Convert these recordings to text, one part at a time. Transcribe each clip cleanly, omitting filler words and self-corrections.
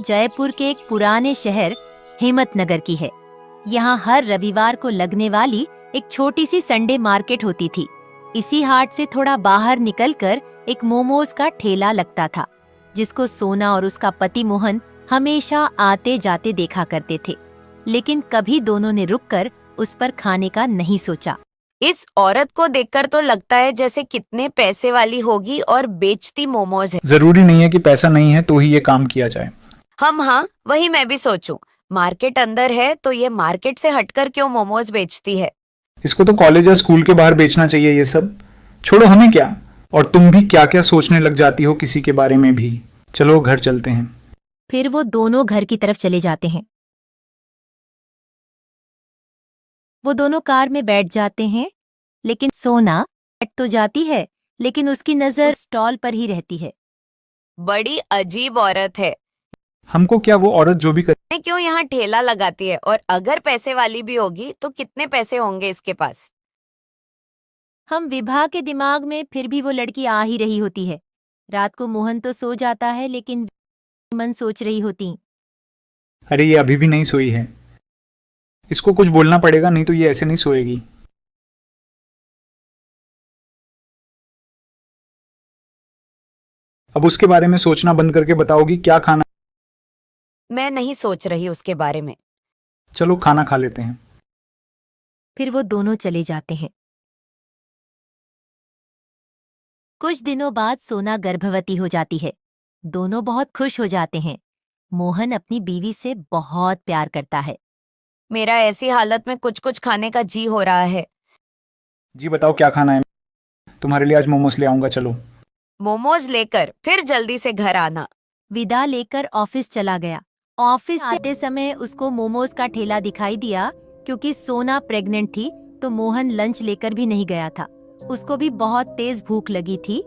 जयपुर के एक पुराने शहर हिम्मतनगर की है। यहाँ हर रविवार को लगने वाली एक छोटी सी संडे मार्केट होती थी। इसी हाट से थोड़ा बाहर निकलकर एक मोमोज का ठेला लगता था, जिसको सोना और उसका पति मोहन हमेशा आते जाते देखा करते थे। लेकिन कभी दोनों ने रुककर उस पर खाने का नहीं सोचा। इस औरत को देखकर तो लगता है जैसे कितने पैसे वाली होगी और बेचती मोमोज है। जरूरी नहीं है कि पैसा नहीं है तो ही ये काम किया जाए। हाँ, वही मैं भी सोचूं। मार्केट अंदर है तो ये मार्केट से हटकर क्यों मोमोज बेचती है? इसको तो कॉलेज या स्कूल के बाहर बेचना चाहिए ये सब। छोड़ो, हमें क्या। और तुम भी क्या क्या सोचने लग जाती हो किसी के बारे में भी। चलो घर चलते हैं। फिर वो दोनों घर की तरफ चले जाते हैं। वो दोनों कार में बैठ जाते हैं, लेकिन सोना बैठ तो जाती है, लेकिन उसकी नजर स्टॉल पर ही रहती है। बड़ी अजीब औरत है। हमको क्या, वो औरत जो भी करे। क्यों यहाँ ठेला लगाती है? और अगर पैसे वाली भी होगी तो कितने पैसे होंगे इसके पास? हम विभा के दिमाग में फिर भी वो लड़की आ ही रही होती है। रात को मोहन तो सो जाता है, लेकिन मन सोच रही होती। अरे ये अभी भी नहीं सोई है। इसको कुछ बोलना पड़ेगा, नहीं तो ये ऐसे नहीं सोएगी। अब उसके बारे में सोचना बंद करके बताओगी क्या खाना। मैं नहीं सोच रही उसके बारे में। चलो खाना खा लेते हैं। फिर वो दोनों चले जाते हैं। कुछ दिनों बाद सोना गर्भवती हो जाती है। दोनों बहुत खुश हो जाते हैं। मोहन अपनी बीवी से बहुत प्यार करता है। मेरा ऐसी हालत में कुछ कुछ खाने का जी हो रहा है। जी बताओ क्या खाना है। तुम्हारे लिए आज मोमोज ले आऊंगा। चलो। मोमोज लेकर फिर जल्दी से घर आना। विदा लेकर ऑफिस चला गया। ऑफिस से आते समय उसको मोमोज का ठेला दिखाई दिया। क्योंकि सोना प्रेग्नेंट थी तो मोहन लंच लेकर भी नहीं गया था। उसको भी बहुत तेज भूख लगी थी।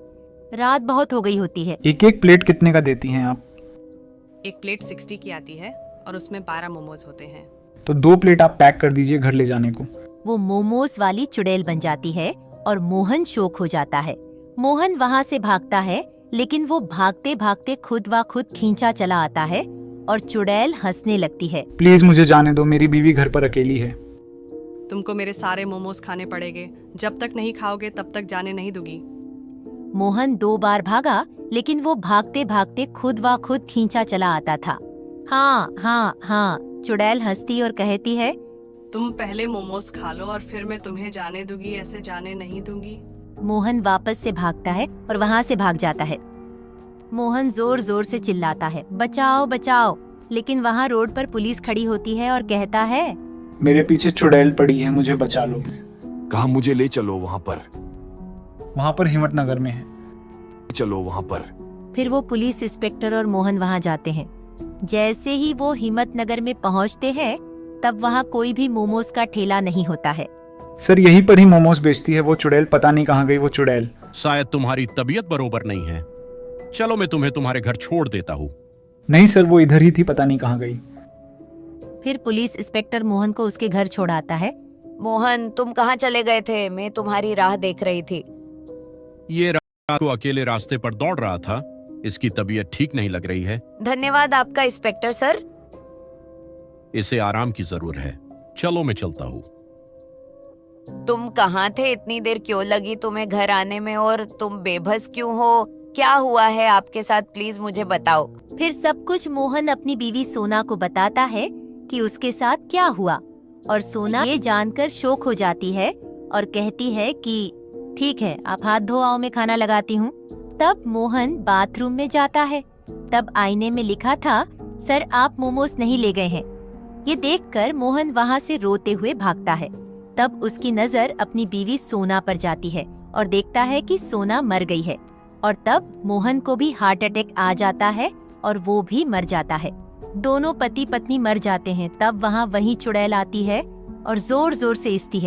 रात बहुत हो गई होती है। एक एक प्लेट कितने का देती हैं आप? एक प्लेट 60 की आती है और उसमें 12 मोमोज होते हैं। तो 2 प्लेट आप पैक कर दीजिए घर ले जाने को। वो मोमोज वाली चुड़ैल बन जाती है और मोहन शोक हो जाता है। मोहन वहाँ से भागता है, लेकिन वो भागते भागते खुद व खुद खींचा चला आता है और चुड़ैल हंसने लगती है। प्लीज मुझे जाने दो, मेरी बीवी घर पर अकेली है। तुमको मेरे सारे मोमोज खाने पड़ेंगे। जब तक नहीं खाओगे तब तक जाने नहीं दूंगी। मोहन 2 बार भागा, लेकिन वो भागते भागते खुद व खुद खींचा चला आता था। हाँ, चुड़ैल हंसती और कहती है, तुम पहले मोमोज खा लो और फिर मैं तुम्हें जाने दूंगी। ऐसे जाने नहीं दूंगी। मोहन वापस से भागता है और वहाँ से भाग जाता है। मोहन जोर जोर से चिल्लाता है, बचाओ बचाओ। लेकिन वहाँ रोड पर पुलिस खड़ी होती है और कहता है, मेरे पीछे चुड़ैल पड़ी है, मुझे बचा लो। कहा मुझे ले चलो वहाँ पर हिम्मतनगर में है। चलो वहाँ पर। फिर वो पुलिस इंस्पेक्टर और मोहन वहाँ जाते हैं। जैसे ही वो हिम्मतनगर में पहुँचते हैं, तब वहाँ कोई भी मोमोज का ठेला नहीं होता है। सर यहीं पर ही मोमोज बेचती है वो चुड़ैल। पता नहीं कहाँ गई वो चुड़ैल। शायद तुम्हारी तबीयत बरोबर नहीं है। चलो मैं तुम्हें तुम्हारे घर छोड़ देता हूँ। नहीं सर, वो इधर ही थी, पता नहीं कहाँ गई। फिर पुलिस इंस्पेक्टर मोहन को उसके घर छोड़ाता है। मोहन, तुम कहाँ चले गए थे? मैं तुम्हारी राह देख रही थी। ये रात को अकेले रास्ते पर दौड़ रहा था। इसकी तबीयत ठीक नहीं लग रही है। धन्यवाद आपका इंस्पेक्टर सर। इसे आराम की जरूरत है। चलो मैं चलता हूँ। तुम कहाँ थे? इतनी देर क्यों लगी तुम्हें घर आने में? और तुम बेबस क्यों हो? क्या हुआ है आपके साथ? प्लीज मुझे बताओ। फिर सब कुछ मोहन अपनी बीवी सोना को बताता है कि उसके साथ क्या हुआ। और सोना ये जानकर शोक हो जाती है और कहती है कि ठीक है, आप हाथ धो आओ, मैं खाना लगाती हूँ। तब मोहन बाथरूम में जाता है। तब आईने में लिखा था, सर आप मोमोज नहीं ले गए हैं। ये देखकर मोहन वहाँ से रोते हुए भागता है। तब उसकी नजर अपनी बीवी सोना पर जाती है और देखता है कि सोना मर गई है। और तब मोहन को भी हार्ट अटैक आ जाता है और वो भी मर जाता है। दोनों पति पत्नी मर जाते हैं। तब वहाँ वही चुड़ैल आती है और जोर जोर से हंसती है।